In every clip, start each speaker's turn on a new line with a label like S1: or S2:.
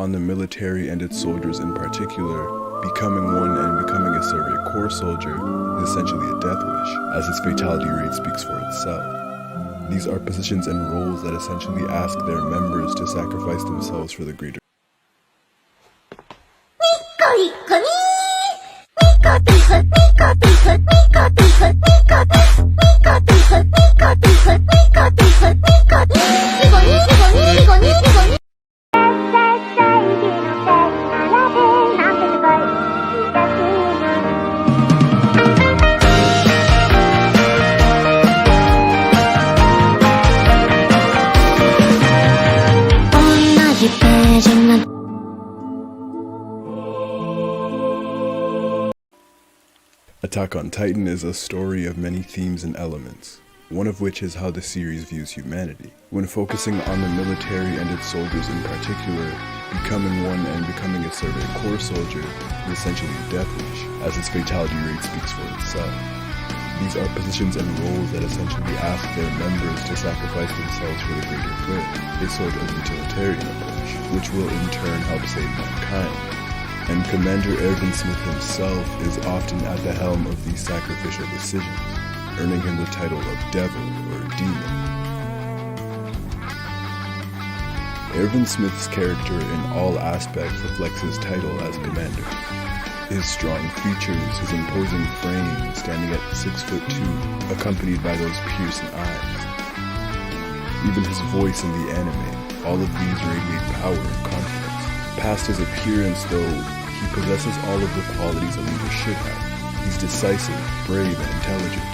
S1: on the military and its soldiers in particular, becoming one and becoming a Survey Corps soldier is essentially a death wish, as its fatality rate speaks for itself. These are positions and roles that essentially ask their members to sacrifice themselves for the greater. Attack on Titan is a story of many themes and elements, one of which is how the series views humanity. When focusing on the military and its soldiers in particular, becoming one and becoming a Survey Corps soldier is essentially a death wish, as its fatality rate speaks for itself. These are positions and roles that essentially ask their members to sacrifice themselves for the greater good, a sort of utilitarian approach, which will in turn help save mankind. And Commander Erwin Smith himself is often at the helm of these sacrificial decisions, earning him the title of Devil or Demon. Erwin Smith's character in all aspects reflects his title as Commander. His strong features, his imposing frame, standing at 6'2", accompanied by those piercing eyes. Even his voice in the anime, all of these radiate power and confidence. Past his appearance, though, he possesses all of the qualities a leader should have. He's decisive, brave, and intelligent.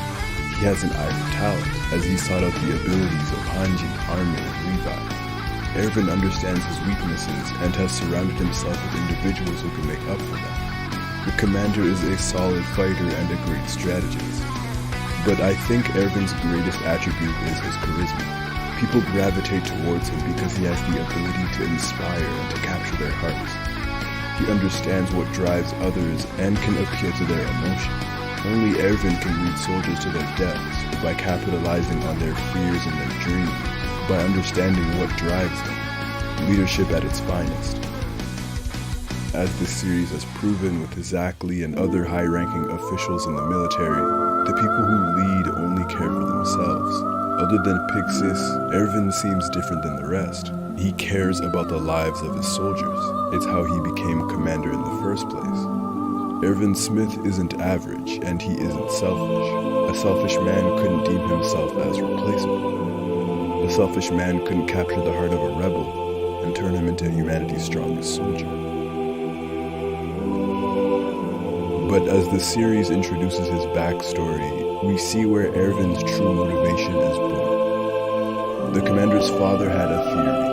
S1: He has an eye for talent, as he sought out the abilities of Hanji, Armin, and Levi. Erwin understands his weaknesses and has surrounded himself with individuals who can make up for them. The commander is a solid fighter and a great strategist. But I think Erwin's greatest attribute is his charisma. People gravitate towards him because he has the ability to inspire and to capture their hearts. He understands what drives others and can appeal to their emotions. Only Erwin can lead soldiers to their deaths by capitalizing on their fears and their dreams, by understanding what drives them. Leadership at its finest. As this series has proven with Zachary and other high-ranking officials in the military, the people who lead only care for themselves. Other than Pixis, Erwin seems different than the rest. He cares about the lives of his soldiers. It's how he became commander in the first place. Erwin Smith isn't average, and he isn't selfish. A selfish man couldn't deem himself as replaceable. A selfish man couldn't capture the heart of a rebel and turn him into humanity's strongest soldier. But as the series introduces his backstory, we see where Erwin's true motivation is born. The commander's father had a theory.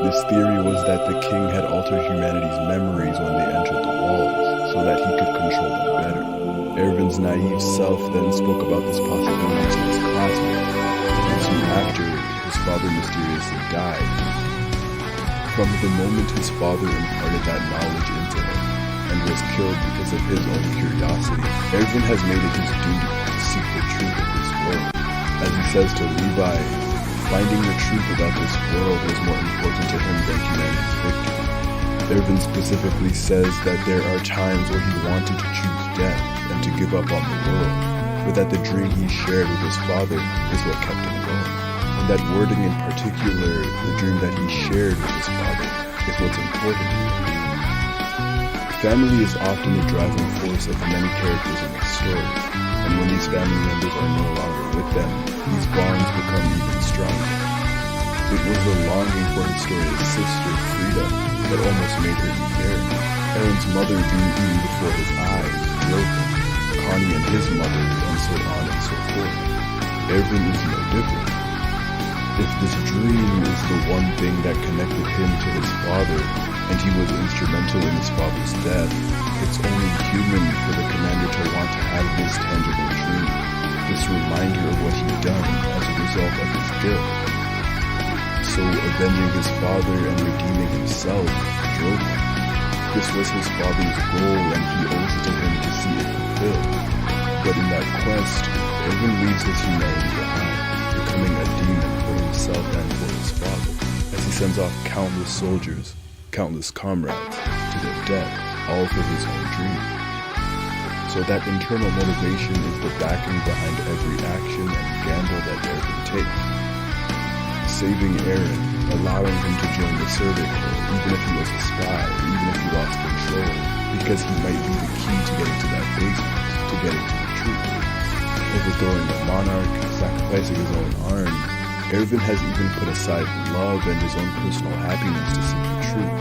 S1: This theory was that the king had altered humanity's memories when they entered the walls, so that he could control them better. Erwin's naive self then spoke about this possibility to his classmates, and soon after, his father mysteriously died. From the moment his father imparted that knowledge into him, and was killed because of his own curiosity, Erwin has made it his duty to seek the truth of this world. As he says to Levi, finding the truth about this world was more important to him than humanity's victory. Erwin specifically says that there are times where he wanted to choose death and to give up on the world, but that the dream he shared with his father is what kept him going. And that wording in particular, the dream that he shared with his father, is what's important to him. Family is often the driving force of many characters in this story, and when these family members are no longer with them, these bonds become even stronger. It was the longing for his story's sister, Frida, that almost made her marry. Aaron's mother being eaten before his eyes drove him, Connie and his mother, and so on and so forth. Erwin is no different. If this dream is the one thing that connected him to his father, and he was instrumental in his father's death, it's only human for the commander to want to have this tangible dream, this reminder of what he'd done as a result of his guilt. So avenging his father and redeeming himself drove him. This was his father's goal, and he owes it to him to see it fulfilled. But in that quest, Erwin leaves his humanity behind, becoming a demon for himself and for his father, as he sends off countless soldiers, countless comrades to their death, all for his own dream. So that internal motivation is the backing behind every action and gamble that Erwin takes. Saving Eren, allowing him to join the Survey Corps, even if he was a spy, or even if he lost control, because he might be the key to getting to that basement, to getting to the truth. Overthrowing the monarch, sacrificing his own army, Erwin has even put aside love and his own personal happiness to seek the truth,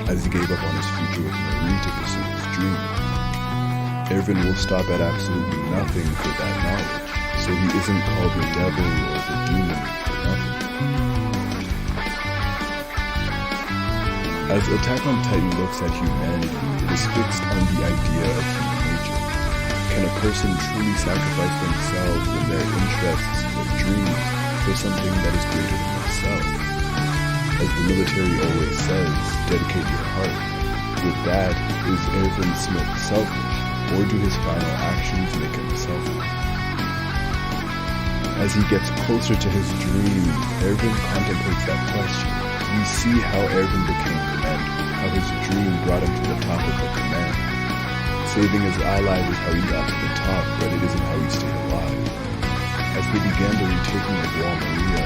S1: as he gave up on his future with Marie to pursue his dream. Erwin will stop at absolutely nothing for that knowledge, so he isn't called the devil or the demon for nothing. As Attack on Titan looks at humanity, it is fixed on the idea of human nature. Can a person truly sacrifice themselves and their interests, their dreams, for something that is greater than themselves? As the military always says, dedicate your heart. With that, is Erwin Smith selfish, or do his final actions make him selfish? As he gets closer to his dream, Erwin contemplates that question. We see how Erwin became commander, how his dream brought him to the top of the command. Saving his allies is how he got to the top, but it isn't how he stayed alive. As they began the retaking of Wall Maria,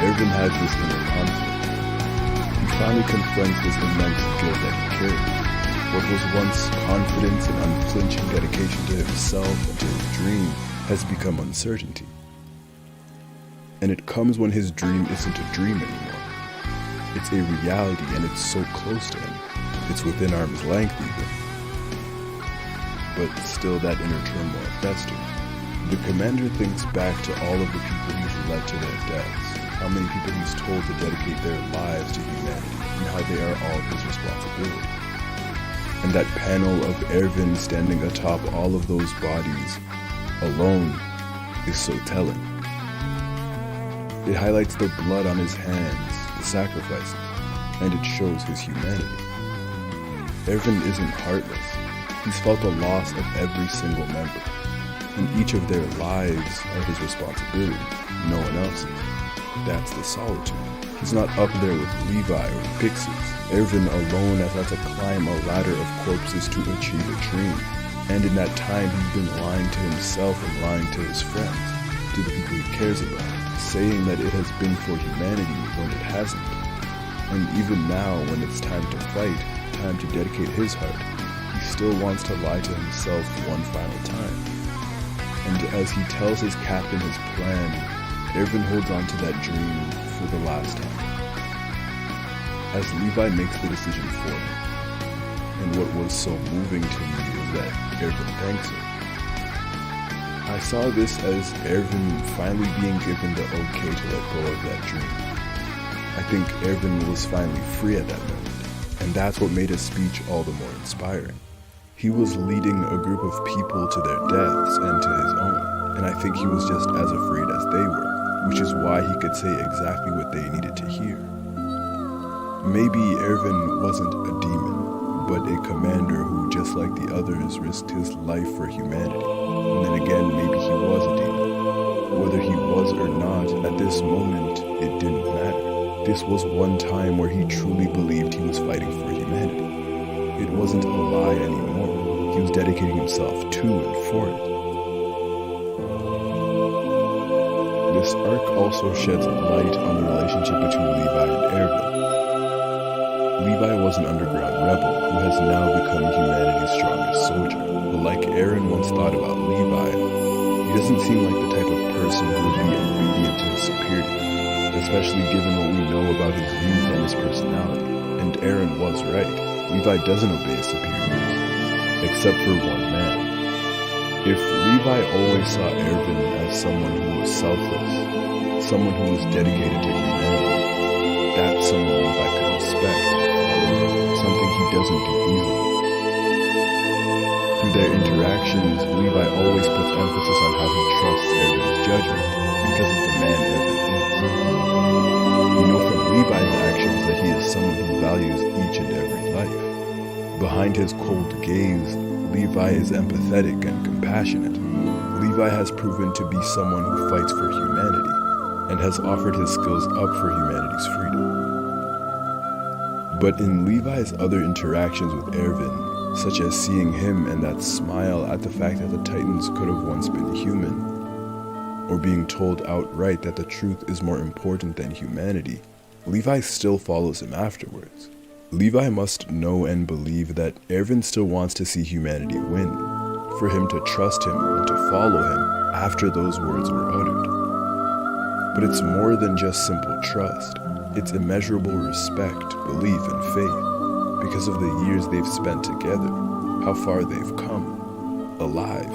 S1: Erwin has this inner conflict. He finally confronts this immense guilt that he carries. What was once confidence and unflinching dedication to himself and to his dream has become uncertainty. And it comes when his dream isn't a dream anymore. It's a reality and it's so close to him. It's within arm's length even. But still that inner turmoil festers. The commander thinks back to all of the people he's led to their deaths, how many people he's told to dedicate their lives to humanity, and how they are all his responsibility. And that panel of Erwin standing atop all of those bodies, alone, is so telling. It highlights the blood on his hands, the sacrifices, and it shows his humanity. Erwin isn't heartless. He's felt the loss of every single member, and each of their lives are his responsibility, no one else's. That's the solitude. He's not up there with Levi or the Pixies. Erwin alone has had to climb a ladder of corpses to achieve a dream, and in that time he's been lying to himself and lying to his friends, to the people he cares about, saying that it has been for humanity when it hasn't. And even now, when it's time to fight, time to dedicate his heart, he still wants to lie to himself one final time. And as he tells his captain his plan, Erwin holds on to that dream for the last time. As Levi makes the decision for him, and what was so moving to me is that Erwin thanks him. I saw this as Erwin finally being given the okay to let go of that dream. I think Erwin was finally free at that moment, and that's what made his speech all the more inspiring. He was leading a group of people to their deaths and to his own, and I think he was just as afraid as they were, which is why he could say exactly what they needed to hear. Maybe Erwin wasn't a demon, but a commander who, just like the others, risked his life for humanity. And then again, maybe he was a demon. Whether he was or not, at this moment, it didn't matter. This was one time where he truly believed he was fighting for humanity. It wasn't a lie anymore. He was dedicating himself to and for it. This arc also sheds light on the relationship between Levi and Erwin. Levi was an underground rebel who has now become humanity's strongest soldier. But like Eren once thought about Levi, he doesn't seem like the type of person who would be obedient to his superior, especially given what we know about his youth and his personality. And Eren was right. Levi doesn't obey his superiors, except for one man. If Levi always saw Erwin as someone who was selfless, someone who was dedicated to humanity, that's someone Levi could respect. Something he doesn't do easily. Through their interactions, Levi always puts emphasis on how he trusts Erwin's judgment because of the man Erwin is. We know from Levi's actions that he is someone who values each and every life. Behind his cold gaze, Levi is empathetic and compassionate. Levi has proven to be someone who fights for humanity and has offered his skills up for humanity's freedom. But in Levi's other interactions with Erwin, such as seeing him and that smile at the fact that the Titans could have once been human, or being told outright that the truth is more important than humanity, Levi still follows him afterwards. Levi must know and believe that Erwin still wants to see humanity win, for him to trust him and to follow him after those words were uttered. But it's more than just simple trust. It's immeasurable respect, belief, and faith, because of the years they've spent together, how far they've come, alive.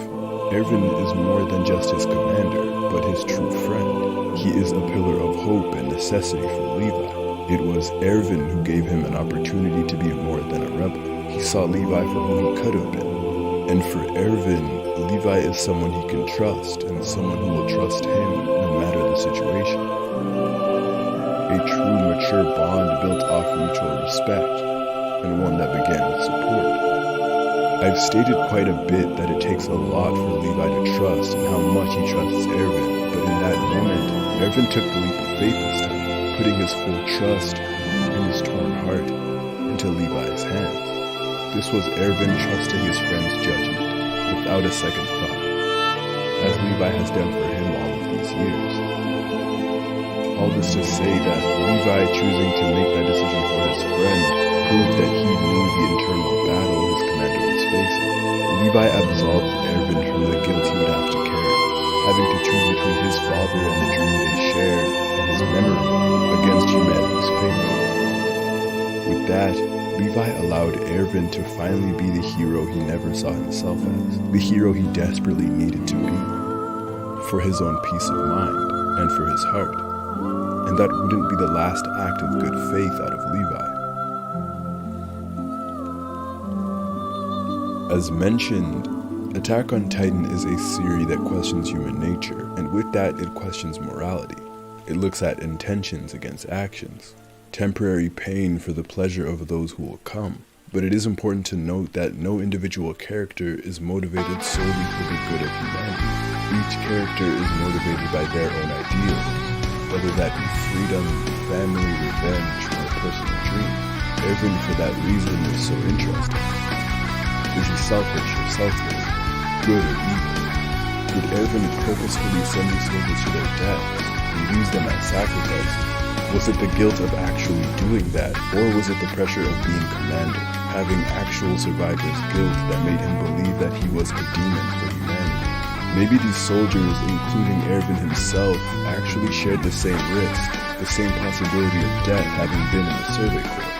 S1: Erwin is more than just his commander, but his true friend. He is a pillar of hope and necessity for Levi. It was Erwin who gave him an opportunity to be more than a rebel. He saw Levi for who he could have been. And for Erwin, Levi is someone he can trust, and someone who will trust him no matter the situation. A true, mature bond built off mutual respect, and one that began with support. I've stated quite a bit that it takes a lot for Levi to trust and how much he trusts Erwin, but in that moment, Erwin took the leap of faith this time, putting his full trust in his torn heart into Levi's hands. This was Erwin trusting his friend's judgment, without a second thought, as Levi has done for him all of these years. All this to say that Levi choosing to make that decision for his friend proved that he knew the internal battle his commander was facing. Levi absolved Erwin from the guilt he would have to carry, having to choose between his father and the dream they shared, and his memory against humanity's fate. With that, Levi allowed Erwin to finally be the hero he never saw himself as, the hero he desperately needed to be, for his own peace of mind and for his heart. And that wouldn't be the last act of good faith out of Levi. As mentioned, Attack on Titan is a series that questions human nature, and with that it questions morality. It looks at intentions against actions, temporary pain for the pleasure of those who will come. But it is important to note that no individual character is motivated solely for the good of humanity. Each character is motivated by their own ideals, whether that be freedom, family, revenge, or a personal dream. Erwin, for that reason, is so interesting. Is he selfish or selfless? Good or evil? Did Erwin purposefully send his soldiers to their deaths and use them as sacrifices? Was it the guilt of actually doing that, or was it the pressure of being commander, having actual survivor's guilt that made him believe that he was a demon for humanity? Maybe these soldiers, including Erwin himself, actually shared the same risk, the same possibility of death having been in the Survey Corps.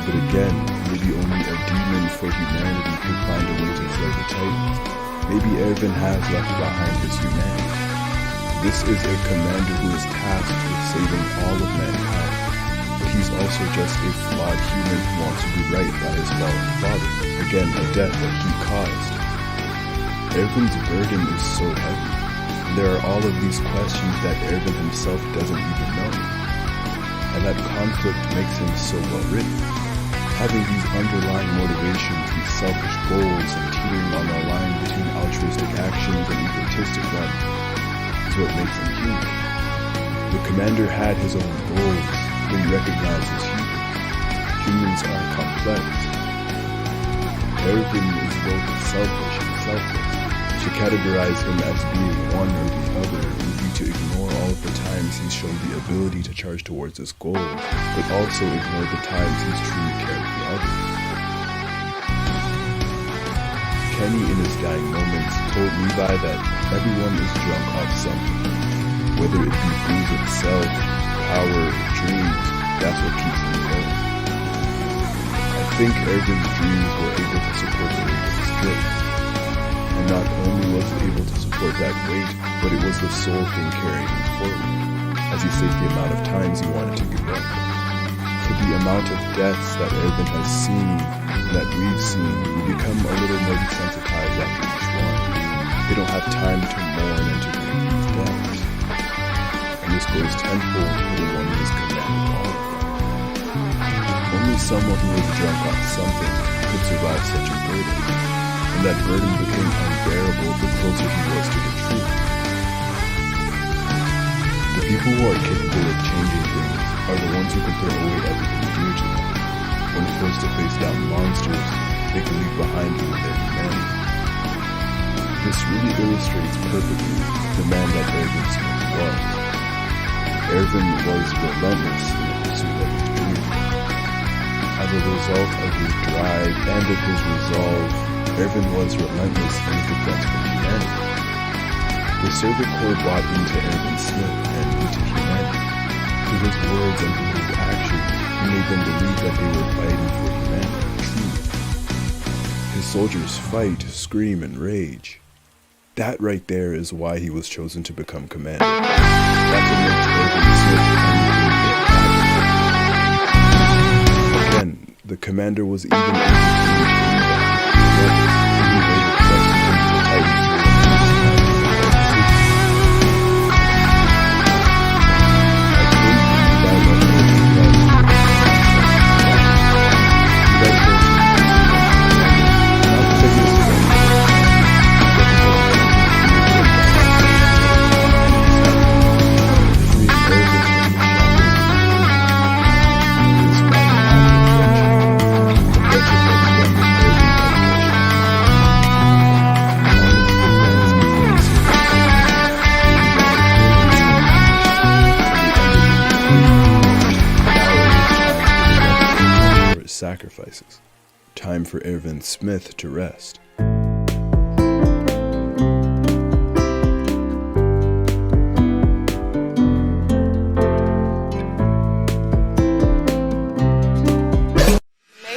S1: But again, maybe only a demon for humanity could find a way to slay the Titans. Maybe Erwin has left behind his humanity. This is a commander who is tasked with saving all of mankind, but he's also just a flawed human who wants to do right by his fallen father, again a death that he caused. Erwin's burden is so heavy, and there are all of these questions that Erwin himself doesn't even know, and that conflict makes him so well written. Having these underlying motivations, these selfish goals, and teetering on the line between altruistic actions and egotistic ones is what makes him human. The commander had his own goals, but he recognized as humans. Humans are complex. Erwin is both selfish and selfless. To categorize him as being one or the other would be to ignore all of the times he's shown the ability to charge towards his goals, but also ignore the times he's truly cared for others. Kenny, in his dying moments, told Levi that everyone is drunk off something. Whether it be booze itself, power, or dreams, that's what keeps him going. I think Erwin's dreams were able to support the weight of his guilt. And not only was it able to support that weight, but it was the sole thing carrying him forward, as he saved the amount of times he wanted to give up. For the amount of deaths that Erwin has seen, that we've seen, we become a little more desensitized after each one. They don't have time to mourn and to grieve these deaths. And this goes tenfold for the one who is commanded all of them. Only someone who was drunk off something could survive such a burden. And that burden became unbearable the closer he was to the truth. The people who are capable of changing things are the ones who can throw away everything dear to them. when forced to face down monsters they can leave behind you in their humanity. This really illustrates perfectly the man that Ervin Smith was. Ervin was relentless in the pursuit of his dream. As a result of his drive and of his resolve, Ervin was relentless in his defense for humanity. The Soviet Corps bought into Ervin Smith and into humanity. Through his words and through his actions, he made them believe that they were fighting for humanity, truly. His soldiers fight, scream, and rage. That right there is why he was chosen to become commander. That's what makes Ervin Smith again, the commander was even able to sacrifices. Time for Ervin Smith to rest.